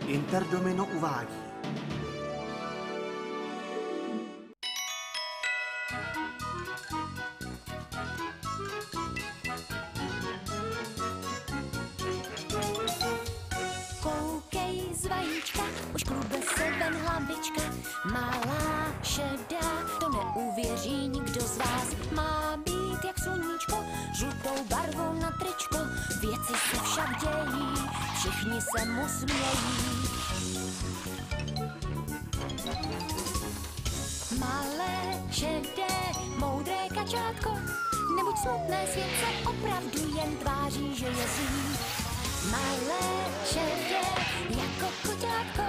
Interdomino uvádí. Koukej z vajíčka, už klube se ven hlavička. Malá šedá, to neuvěří nikdo z vás. Má být jak sluníčko, žlutou barvou na tričko. Věci se však dějí, všichni se mu smějí. Malé, šedé, moudré kačátko, nebuď smutné, svět se opravdu jen tváří, že je zlý. Malé, šedé, jako koťátko,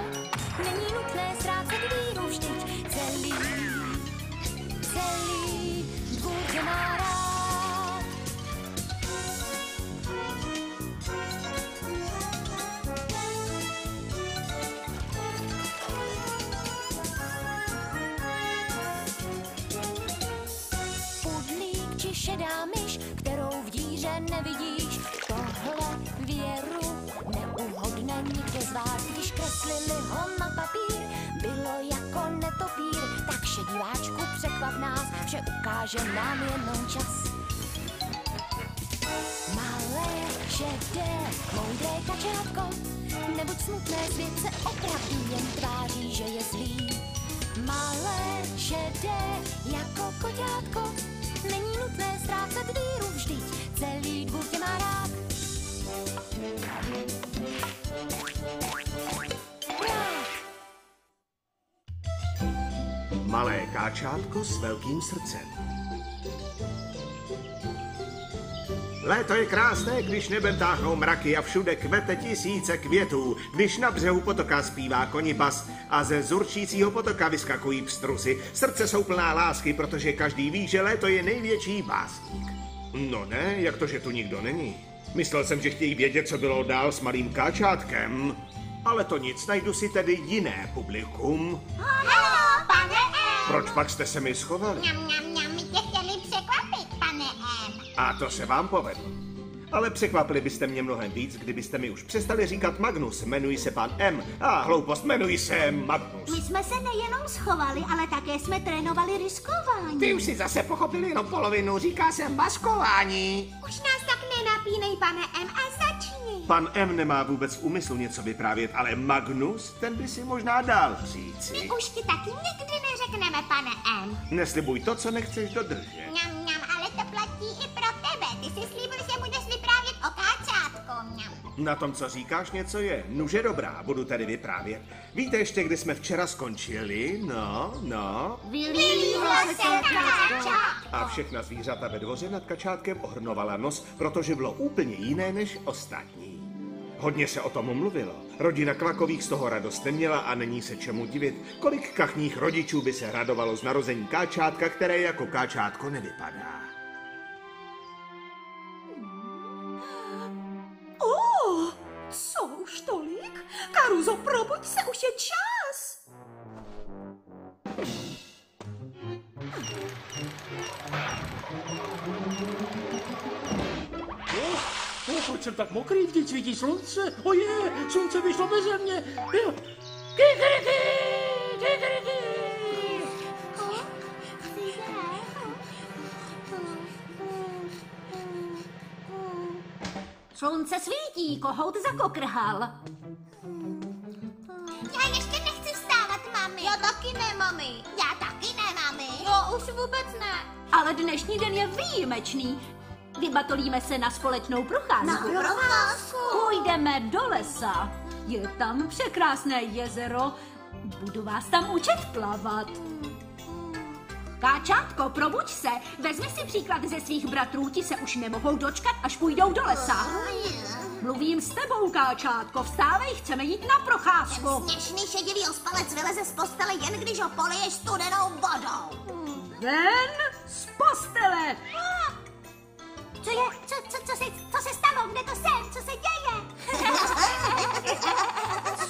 není nutné ztrácet víru vždyť celý dvůr tě má rád. Pudlík či šedá myš, kterou v díře nevidíš, tohle věru neuhodne nikdo z vás. Když kreslili ho na papír, bylo jako netopír, tak šediváčku překvap nás, že ukáže nám jenom čas. Malé, šedé, moudré kačátko, nebuď smutné, svět se opravdu jen tváří, že je zlý. Malé, šedé, jako koťátko, není nutné ztrácet víru vždyť celý dvůr tě má rád. Malé káčátko s velkým srdcem. Léto je krásné, když nebem táhnou mraky a všude kvete tisíce květů, když na břehu potoka zpívá konibas a ze zurčícího potoka vyskakují pstrusy. Srdce jsou plná lásky, protože každý ví, že léto je největší básník. No ne, jak to, že tu nikdo není? Myslel jsem, že chtějí vědět, co bylo dál s malým káčátkem. Ale to nic, najdu si tedy jiné publikum. Haló, pane M. Proč pak jste se mi schovali? My tě chtěli překvapit, pane M. A to se vám povedlo. Ale překvapili byste mě mnohem víc, kdybyste mi už přestali říkat Magnus. Jmenuji se pan M. A hloupost, jmenuji se Magnus. My jsme se nejenom schovali, ale také jsme trénovali riskování. Ty už si zase pochopil jenom polovinu, říká se maskování. Už nás tak nenapínej, pane M, a začni. Pan M nemá vůbec v úmyslu něco vyprávět, ale Magnus, ten by si možná dal říci. My už ti taky nikdy neřekneme, pane M. Neslibuj to, co nechceš dodržet. Ale to platí i pro tebe. Ty jsi slíbil, že budeš vyprávět o káčátku. Na tom, co říkáš, něco je. Nuže dobrá, budu tedy vyprávět. Víte ještě, kdy jsme včera skončili? No. Vylílo se káčátko. A všechna zvířata ve dvoře nad kačátkem ohrnovala nos, protože bylo úplně jiné než ostatní. Hodně se o tom mluvilo. Rodina Klakových z toho radost neměla a není se čemu divit, kolik kachních rodičů by se radovalo z narození káčátka, které jako káčátko nevypadá. Co už tolik? Karuzo, probuď se, už je čas. Proč jsem tak mokrý, vždyť svítí slunce? Oje, slunce vyšlo beze mě. Kikiriki, kikiriki. Slunce svítí, kohout zakokrhal. Já ještě nechci vstávat, mami. Já taky ne, mami. Já taky ne, mami. Jo, už vůbec ne. Ale dnešní den je výjimečný. Vybatolíme se na společnou procházku. Půjdeme do lesa. Je tam překrásné jezero. Budu vás tam učit plavat. Káčátko, probuď se. Vezmi si příklad ze svých bratrů, ti se už nemohou dočkat, až půjdou do lesa. Mluvím s tebou, Káčátko, vstávej, chceme jít na procházku. Směšný šedivý ospalec vyleze z postele, jen když ho poliješ studenou vodou. Ven z postele. Co se stalo? Kde to jsem? Co se děje?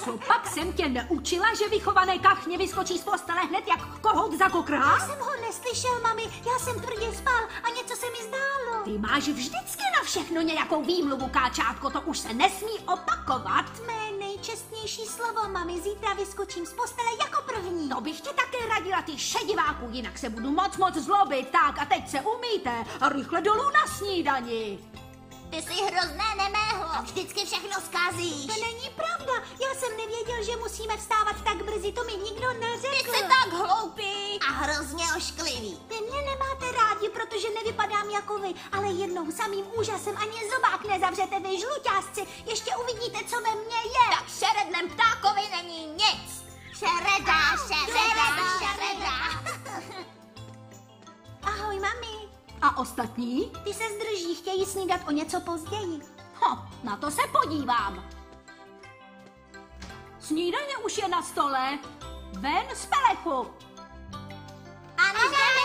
Co pak jsem tě neučila, že vychované kachně vyskočí z postele hned jak kohout za kokrát? Já jsem ho neslyšel, mami, já jsem tvrdě spal a něco se mi zdálo. Ty máš vždycky na všechno nějakou výmluvu, káčátko, to už se nesmí opakovat. Mé nejčestnější slovo, mami, zítra vyskočím z postele jako první. To bych tě také radila, ty šediváku, jinak se budu moc zlobit. Tak a teď se umýjte a rychle dolů na snídani. Ty jsi hrozné nemehlo a vždycky všechno zkazíš. To není pravda, já jsem nevěděl, že musíme vstávat tak brzy, to mi nikdo neřekl. Ty jsi tak hloupý a hrozně ošklivý. Vy mě nemáte rádi, protože nevypadám jako vy, ale jednou samým úžasem ani zobák nezavřete vy žluťásci. Ještě uvidíte, co ve mně je. Tak šerednem ptákovi není nic. Šereda. Ahoj, mami. A ostatní? Ty se zdrží, chtějí snídat o něco později. Na to se podívám. Snídaně už je na stole. Ven z pelechu. Ano, mami.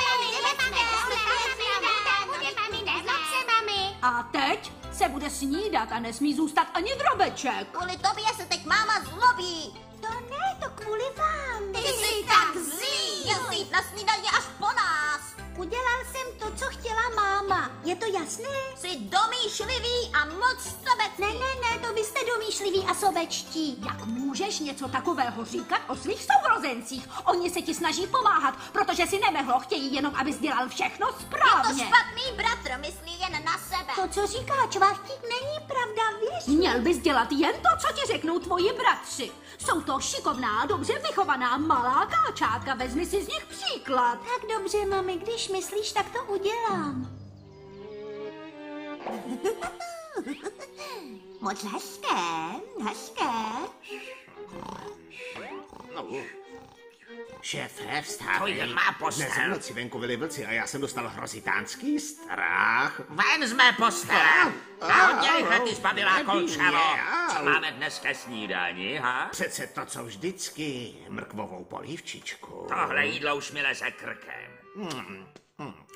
A teď se bude snídat a nesmí zůstat ani drobeček. Kvůli tobě se teď máma zlobí. To ne, to kvůli vám. Ty jsi tak zlý. Měl jít na snídaně až po nás. Udělal jsem to, co chtěla máma. Je to jasné? Jsi domýšlivý a moc sobecný. Ne, to vy jste domýšliví a sobečtí. Jak můžeš něco takového říkat o svých sourozencích? Oni se ti snaží pomáhat, protože si nemehlo, chtějí jenom, abys dělal všechno správně. Je to špatný bratr, myslí jen na sebe. To, co říká čvachtík, není pravda, víš? Měl bys dělat jen to, co ti řeknou tvoji bratři. Jsou to šikovná, dobře vychovaná malá káčátka, vezmi si z nich příklad. Tak dobře, mami, když myslíš, tak to udělám. Moc hezké. No. Šéfe, vstávej. To je má postel. Dnes v noci venku byli vlci a já jsem dostal hrozitánský strach. Ven z mé postele! A hodně rychle, ty zbabilá kolčavo. Co máme dnes ke snídani, ha? Přece to, co vždycky, mrkvovou polívčičku. Tohle jídlo už mi leze krkem.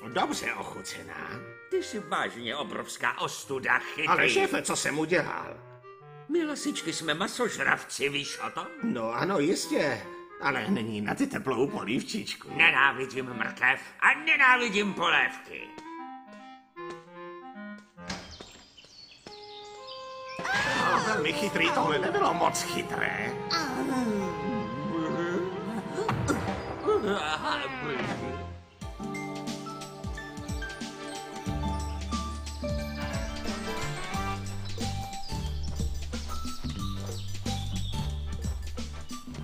Dobře ochucená. Ty jsi vážně obrovská ostuda, chytrý. Ale šéfe, co jsem udělal? My lasičky jsme masožravci, víš o tom? No ano, jistě. Ale není na ty teplou polívčičku. Nenávidím mrkev a nenávidím polévky. Velmi chytrý, tohle nebylo moc chytré.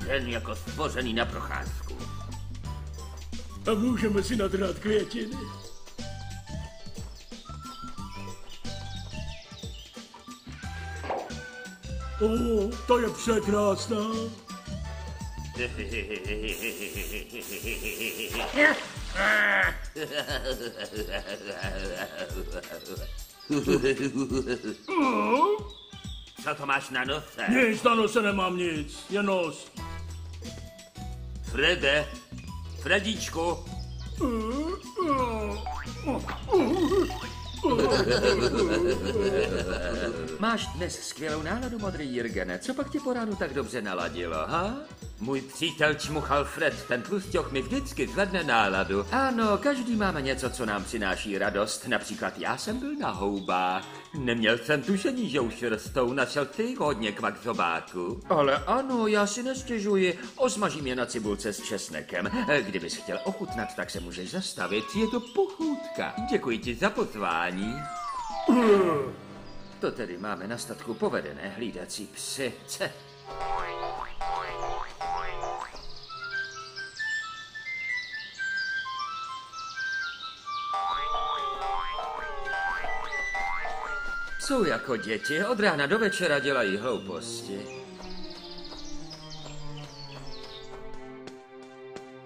Den jako stvořený na procházku. A můžeme si nadrát květiny. To je překrásná. Co to máš na nose? Nic, na nose nemám nic, jen nos. Fredíčku. Máš dnes skvělou náladu, modrý Jirgene. Co pak tě po ránu tak dobře naladilo, ha? Můj přítel čmuchal Fred, ten tlusťoch mi vždycky zvedne náladu. Ano, každý máme něco, co nám přináší radost. Například já jsem byl na houbách. Neměl jsem tušení, že už rostou, našel ty hodně kmakzobáku. Ale ano, já si nestěžuji. Osmažím je na cibulce s česnekem. Kdybys chtěl ochutnat, tak se můžeš zastavit. Je to pochůtka. Děkuji ti za pozvání. To tedy máme na statku povedené hlídací psy. Jsou jako děti, od rána do večera dělají hlouposti.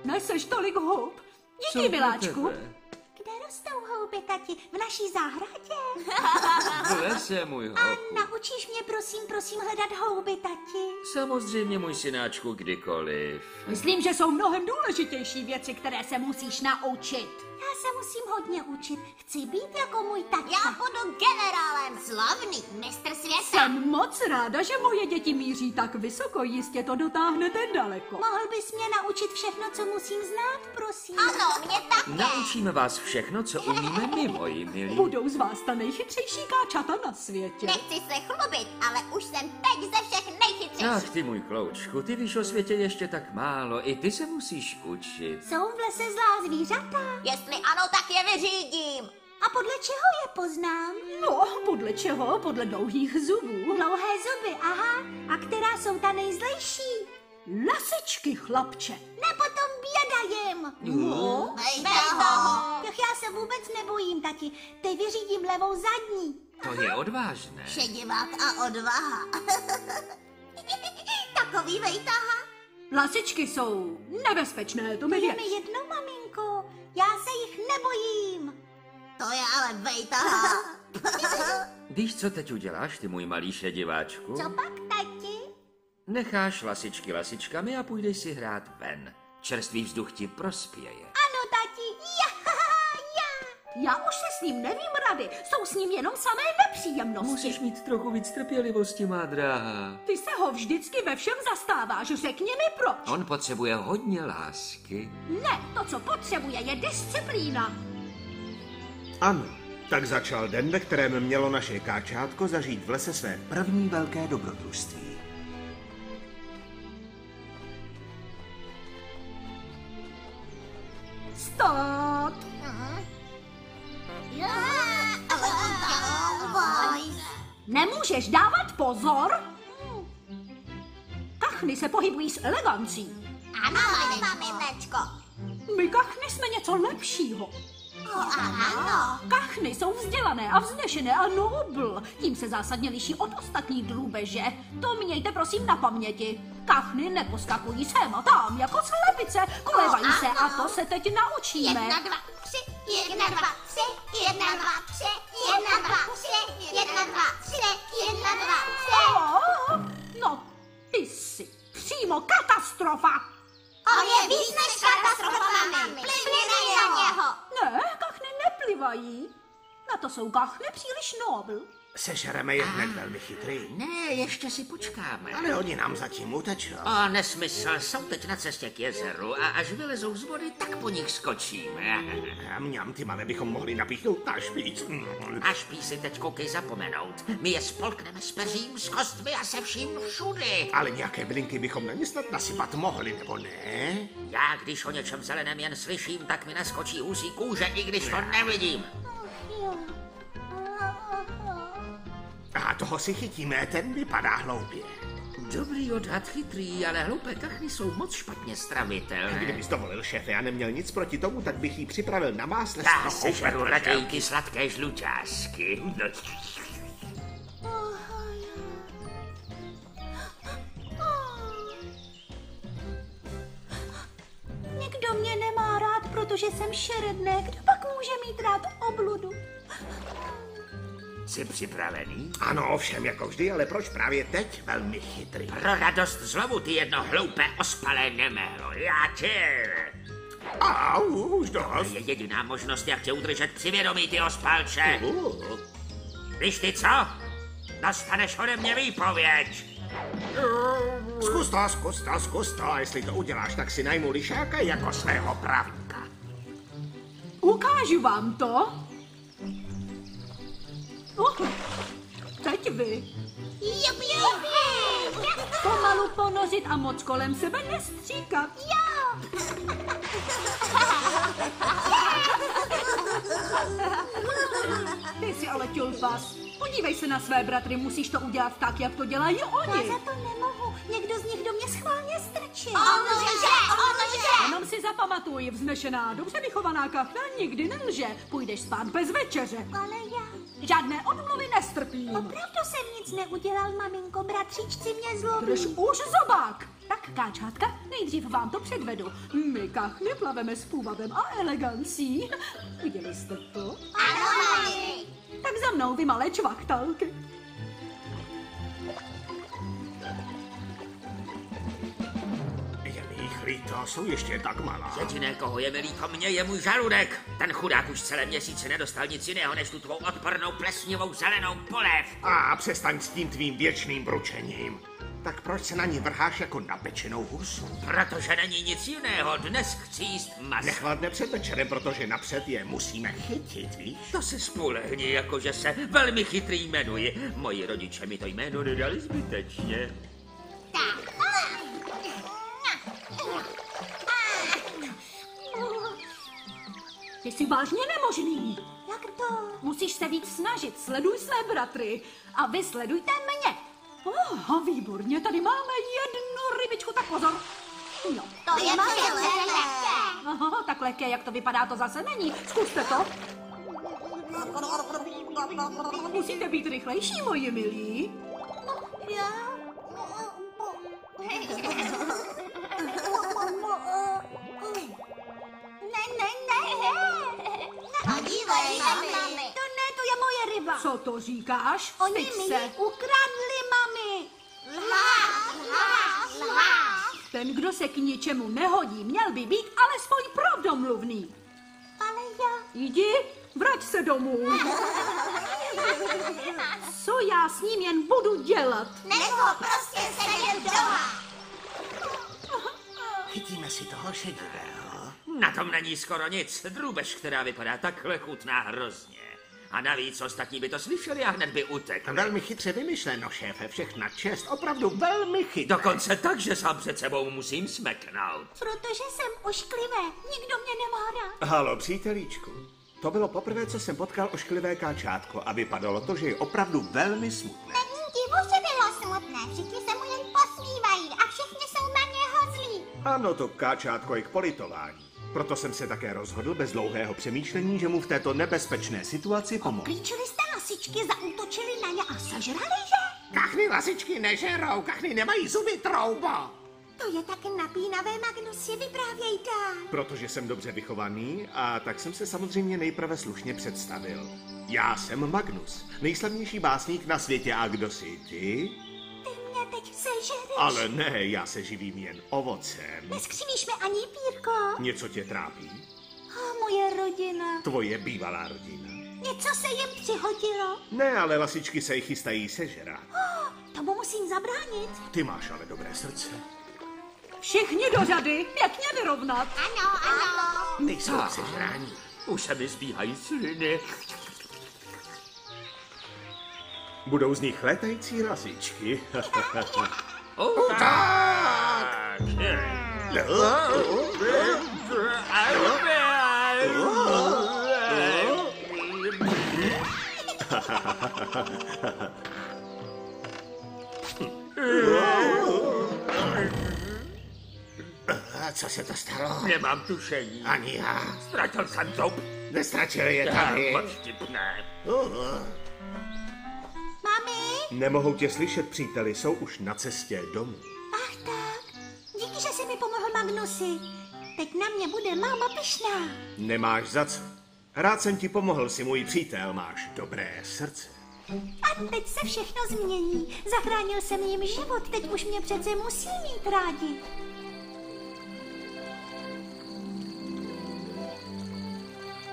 Neseš tolik houb. Díky, miláčku. Kde rostou houby, tati? V naší zahradě? V lese, můj hochu. A naučíš mě, prosím, hledat houby, tati? Samozřejmě, můj synáčku, kdykoliv. Myslím, že jsou mnohem důležitější věci, které se musíš naučit. Já se musím hodně učit. Chci být jako můj taťka. Já budu generálem. Slavný mistr světa. Jsem moc ráda, že moje děti míří tak vysoko, jistě to dotáhnete daleko. Mohl bys mě naučit všechno, co musím znát, prosím? Ano, mě také. Naučíme vás všechno, co umíme my, moji milí. Budou z vás ta nejchytřejší káčata na světě. Nechci se chlubit, ale už jsem teď ze všech nejchytřejší. Ach, ty můj kloučku, ty víš o světě ještě tak málo, i ty se musíš učit. Jsou v lese zlá zvířata? Jestli ano, tak je vyřídím. A podle čeho je poznám? No, podle čeho? Podle dlouhých zubů. Dlouhé zuby, aha. A která jsou ta nejzlejší? Lasičky, chlapče. Nebo to běda jim. No. Dej toho. Já se vůbec nebojím, tati. Teď vyřídím levou zadní. To je odvážné. Šedivák a odvaha. Takový vejtaha. Lasičky jsou nebezpečné, to mi Je věř. mi jedno, maminko. Já se jich nebojím. To je ale vejtaha. Víš, co teď uděláš, ty můj malý šediváčku? Co pak, tati? Necháš lasičky lasičkami a půjdeš si hrát ven. Čerstvý vzduch ti prospěje. Ano, tati. Já. Já už se s ním nevím rady, jsou s ním jenom samé nepříjemnosti. Musíš mít trochu víc trpělivosti, má dráha. Ty se ho vždycky ve všem zastáváš, řekni mi proč. On potřebuje hodně lásky. Ne, to, co potřebuje, je disciplína. Ano, tak začal den, ve kterém mělo naše káčátko zažít v lese své první velké dobrodružství. Stát! Nemůžeš dávat pozor? Kachny se pohybují s elegancí. Ano, maminečko. My kachny jsme něco lepšího. Ano. Kachny jsou vzdělané a vznešené a nobl. Tím se zásadně liší od ostatních drůbeže. To mějte prosím na paměti. Kachny neposkakují sem a tam jako slepice. Kolevají se a to se teď naučíme. 1, 2, 3, 1, 2, 3, 1, 2, 3, 1, 2, 3, 1, 2, 3, 1, 2, 3. No, ty jsi přímo katastrofa. On je víc než katastrofa, mami. Plivni na něho. Ne, kachny neplivají. Na to jsou kachny příliš nobl. Sežereme je hned velmi chytrý. Ne, ještě si počkáme. Ale oni nám zatím utečou. O, nesmysl, jsou teď na cestě k jezeru a až vylezou z vody, tak po nich skočíme. A mňam, ty malé bychom mohli napíchnout na špíc. A špí si teď koukej zapomenout. My je spolkneme s peřím, s kostmi a se vším všudy. Ale nějaké bylinky bychom na ně snad nasypat mohli, nebo ne? Já, když o něčem zeleném jen slyším, tak mi naskočí úzí kůže, i když to nevidím. A toho si chytíme, ten vypadá hloupě. Dobrý odhad, chytrý, ale hloupé kachny jsou moc špatně stravitelné. Kdybys dovolil, šéfe, a neměl nic proti tomu, tak bych jí připravil na másle. Já sežeru raději ty sladké žluťásky. Nikdo mě nemá rád, protože jsem šeredné. Kdo pak může mít rád obludu? Jsi připravený? Ano, ovšem, jako vždy, ale proč právě teď? Velmi chytrý. Pro radost zlovu, ty jedno hloupé ospalé nemélo. Já tě... Au, už To dost. je jediná možnost, jak tě udržet při vědomí, ty ospalče. Víš ty co? Dostaneš ode mě výpověď. Zkus to. A jestli to uděláš, tak si najmu lišáka jako svého právníka. Ukážu vám to. Teď vy. Jupi. Pomalu ponořit a moc kolem sebe nestříkat. Jo. Ty jsi ale tělpas. Podívej se na své bratry, musíš to udělat tak, jak to dělají Já oni. za to nemohu. Někdo z nich do mě schválně strčil. Ano, On lže. Jenom si zapamatuj, vznešená, dobře vychovaná kachna nikdy nelže. Půjdeš spát bez večeře. Ale já... Žádné odmluvy nestrpím. Opravdu jsem nic neudělal, maminko. Bratříčci mě zlobí. Drž už zobák. Tak, káčátka, nejdřív vám to předvedu. My kachny plaveme s půvabem a elegancí. Viděli jste to? Ano, mami. Tak za mnou, vy malé čvachtalky. Jen rychlý Ty jsou ještě tak malá. Jediné, koho je mi líto mně, je můj žaludek. Ten chudák už celé měsíce nedostal nic jiného, než tu tvou odpornou plesnivou zelenou polév. A přestaň s tím tvým věčným bručením. Tak proč se na ní vrháš jako na pečenou husu? Protože není nic jiného, dnes chci jíst maso. Nechladne před večerem, protože napřed je musíme chytit, víš? To se spolehni, jakože se velmi chytrý jmenuji. Moji rodiče mi to jméno nedali zbytečně. Tak. Ty jsi vážně nemožný. Jak to? Musíš se víc snažit, sleduj své bratry a vy sledujte mě. Výborně, tady máme jednu rybičku, tak pozor. No, To je lehké. aha, tak lehké, jak to vypadá, to zase není. Zkuste to. Musíte být rychlejší, moji milí. Já? Ne. Podívej, mami. To ne, to je moje ryba. Co to říkáš? Oni Styď mi se. ji ukradli, mami. Lhá. Ten, kdo se k ničemu nehodí, měl by být alespoň pravdomluvný. Ale já... Jdi, vrať se domů. Co já s ním jen budu dělat? Nech ho prostě sedět doma. Chytíme si toho šedivého. Na tom není skoro nic. Drůbež, která vypadá takhle, chutná hrozně. A navíc ostatní by to slyšeli a hned by utekli. Velmi chytře vymyšleno, šéfe, všechna čest, opravdu velmi chytré. Dokonce tak, že sám před sebou musím smeknout. Protože jsem ošklivé. Nikdo mě nemá rád. Halo, přítelíčku. To bylo poprvé, co jsem potkal ošklivé káčátko a vypadalo to, že je opravdu velmi smutné. Není divu, že bylo smutné. Všichni se mu jen posmívají a všichni jsou na něho zlí. Ano, to káčátko je k politování. Proto jsem se také rozhodl bez dlouhého přemýšlení, že mu v této nebezpečné situaci pomohu. Klíčili jste lasičky, zaútočili na ně a sežrali je? Kachny lasičky nežerou, kachny nemají zuby, troubo. To je tak napínavé, Magnusi, vyprávěj dál. Protože jsem dobře vychovaný a tak jsem se samozřejmě nejprve slušně představil. Já jsem Magnus, nejslavnější básník na světě a kdo jsi ty? Ty mě teď sežereš. Ale ne, já se živím jen ovocem. Neskřivíš mi ani pírko. Něco tě trápí? Moje rodina. Tvoje bývalá rodina. Něco se jim přihodilo. Ne, ale lasičky se jich chystají sežrat. Tomu musím zabránit. Ty máš ale dobré srdce. Všichni do řady, pěkně vyrovnat. Ano. Nejsou sežrání. Už se mi zbíhají sliny. Budou z nich létající lasičky. Tak! Co se to stalo? Nemám tušení. Ani já. Ztratil jsem zub. Nestratil je tady. Moc vtipné. Mami? Nemohou tě slyšet, příteli, jsou už na cestě domů. Ach tak. Díky, že jsi mi pomohl, Magnusi. Teď na mě bude máma pyšná. Nemáš za co. Rád jsem ti pomohl, si můj přítel, máš dobré srdce. A teď se všechno změní. Zachránil jsem jim život, teď už mě přece musí mít rádi.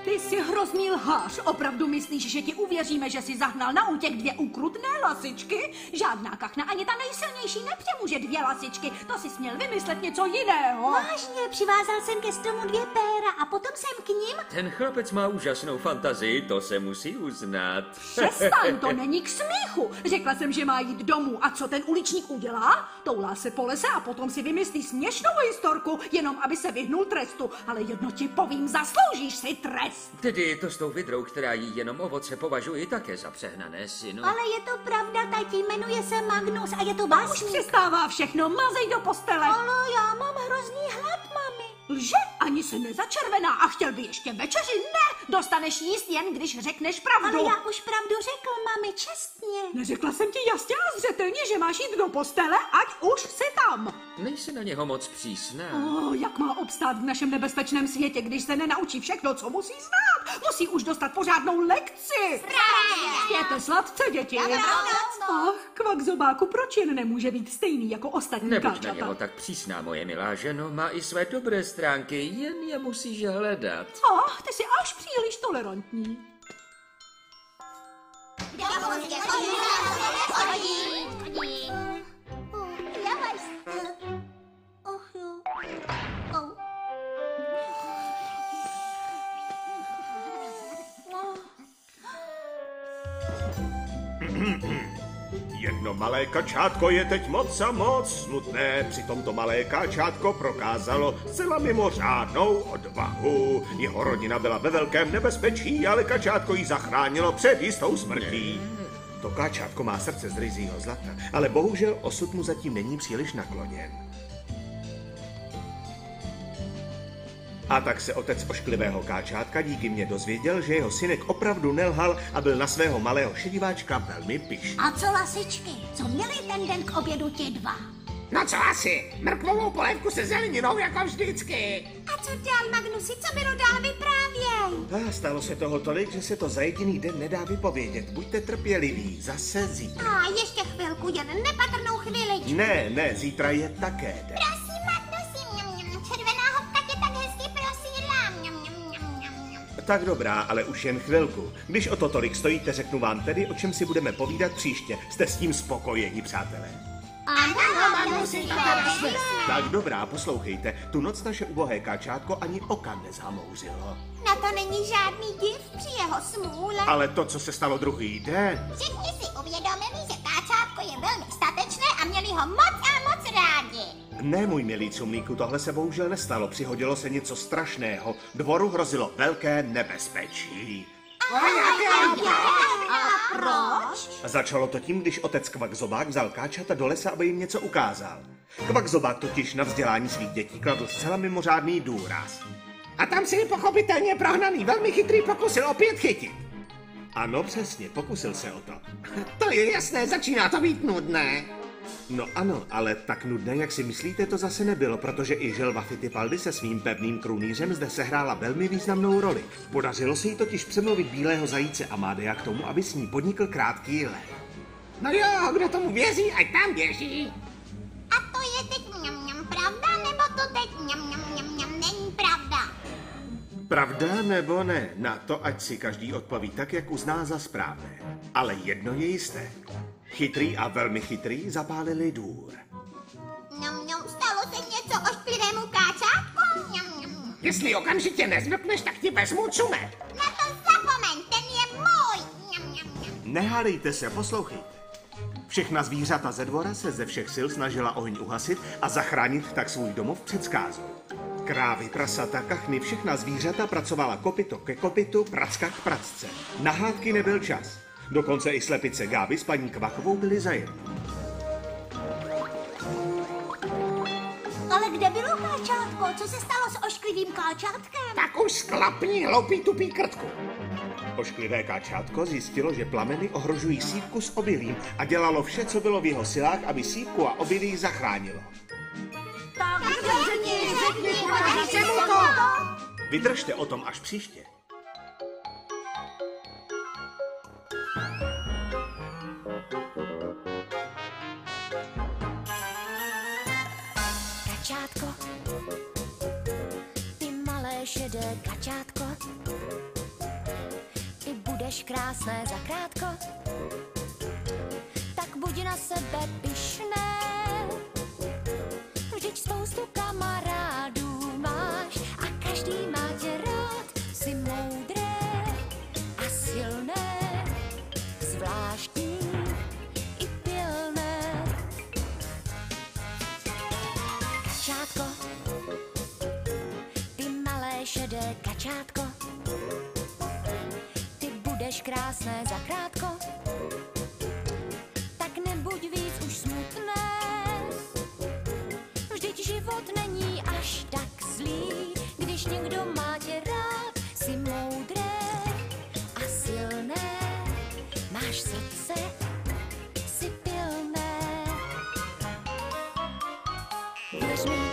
Ty jsi hrozný lhář. Opravdu myslíš, že ti uvěříme, že jsi zahnal na útěk 2 ukrutné lasičky? Žádná kachna, ani ta nejsilnější nepřemůže 2 lasičky. To jsi směl vymyslet něco jiného. Vážně, přivázal jsem ke stromu 2 péra a potom jsem k ním... Ten chlapec má úžasnou fantazii, to se musí uznat. Přestaň, to není k smíchu. Řekla jsem, že má jít domů. A co ten uličník udělá? Toulá se po lese a potom si vymyslí směšnou historku, jenom aby se vyhnul trestu. Ale jedno ti povím, zasloužíš si trest. Tedy to s tou vidrou, která jí jenom ovoce, považuji také za přehnané, synu. Ale je to pravda, tati, jmenuje se Magnus a je to básník. Už přestává všechno, mazej do postele. Ale já mám hrozný hlad, mami. Lže, ani se nezačervená a chtěl by ještě večeři? Ne, dostaneš jíst jen, když řekneš pravdu. Ale já už pravdu řekl, mami, čestně. Neřekla jsem ti jasně a zřetelně, že máš jít do postele, ať už jsi tam. Nejsi na něho moc přísná. Jak má obstát v našem nebezpečném světě, když se nenaučí všechno, co musí znát? musí už dostat pořádnou lekci. Jděte sladce, děti. Ach, Kvakzobáku, proč jen nemůže být stejný jako ostatní Nebuď na káčata? něho tak přísná, moje milá ženo, má i své dobré stránky, jen je musíš hledat. Ach, ty jsi až příliš tolerantní. Jedno malé kačátko je teď moc a moc smutné, přitom to malé kačátko prokázalo zcela mimořádnou odvahu. Jeho rodina byla ve velkém nebezpečí, ale kačátko ji zachránilo před jistou smrtí. To kačátko má srdce z ryzího zlata, ale bohužel osud mu zatím není příliš nakloněn. A tak se otec ošklivého káčátka díky mně dozvěděl, že jeho synek opravdu nelhal a byl na svého malého šediváčka velmi pyšný. A co lasičky? Co měli ten den k obědu ti dva? No co asi? Mrkvovou polévku se zeleninou jako vždycky. A co dál, Magnusi, co bylo dál, vyprávěj. A stalo se toho tolik, že se to za jediný den nedá vypovědět. Buďte trpěliví, zase zítra. A ještě chvilku, jen nepatrnou chviličku. Ne, zítra je také den. Prosím, Magnusi, červená hopka tě tak hezky prosílám. Tak dobrá, ale už jen chvilku. Když o to tolik stojíte, řeknu vám tedy, o čem si budeme povídat příště. Jste s tím spokojeni, přátelé? Ano, Magnusi, Tak dobrá, poslouchejte. Tu noc naše ubohé kačátko ani oka nezamouřilo. Na to není žádný div při jeho smůle. Ale to, co se stalo druhý den... Všichni si uvědomili, že káčátko je velmi statečné a měli ho moc a moc rádi. Ne, můj milý cumlíku, tohle se bohužel nestalo. Přihodilo se něco strašného. Dvoru hrozilo velké nebezpečí. A proč? A začalo to tím, když otec Kvakzobák vzal káčata do lesa, aby jim něco ukázal. Kvakzobák totiž na vzdělání svých dětí kladl zcela mimořádný důraz. A tam si pochopitelně prohnaný velmi chytrý pokusil opět chytit. Ano, přesně, pokusil se o to. To je jasné, začíná to být nudné. No ano, ale tak nudné, jak si myslíte, to zase nebylo, protože i želva Fittipaldi se svým pevným krunýřem zde sehrála velmi významnou roli. Podařilo se jí totiž přemluvit bílého zajíce Amadea k tomu, aby s ní podnikl krátký let. No jo, kdo tomu věří, ať tam běží. A to je teď pravda, nebo to teď není pravda? Pravda nebo ne, na to ať si každý odpoví tak, jak uzná za správné. Ale jedno je jisté. Chytrý a velmi chytrý zapálili důr. Stalo se něco ošklivému káčátku? Jestli okamžitě nezvrtneš, tak ti vezmu čumet. Na to zapomeň, ten je můj. Nehádejte se, poslouchejte. Všechna zvířata ze dvora se ze všech sil snažila oheň uhasit a zachránit tak svůj domov před zkázou. Krávy, prasata, kachny, všechna zvířata pracovala kopyto ke kopytu, pracka k pracce. Na hádky nebyl čas. Dokonce i slepice Gáby s paní Kvachovou byly zajedno. Ale kde bylo káčátko? Co se stalo s ošklivým káčátkem? Tak už sklapni, hloupý tupý krtku. Ošklivé káčátko zjistilo, že plameny ohrožují sýpku s obilím a dělalo vše, co bylo v jeho silách, aby sýpku a obilí zachránilo. Tak řekni, Vydržte o tom až příště. Kačátko, ty malé šedé kačátko, ty budeš krásné zakrátko, tak buď na sebe pyšné, vždyť spoustu kamarádů máš a každý má tě rád, jsi moudré a silné, zvláštní i pilné. Kačátko, ty malé šedé kačátko, ty budeš krásné zakrátko, tak nebuď víc už smutné, vždyť život není až tak zlý, když někdo má tě rád, jsi moudré a silné, máš srdce, jsi pilné. Věř mi,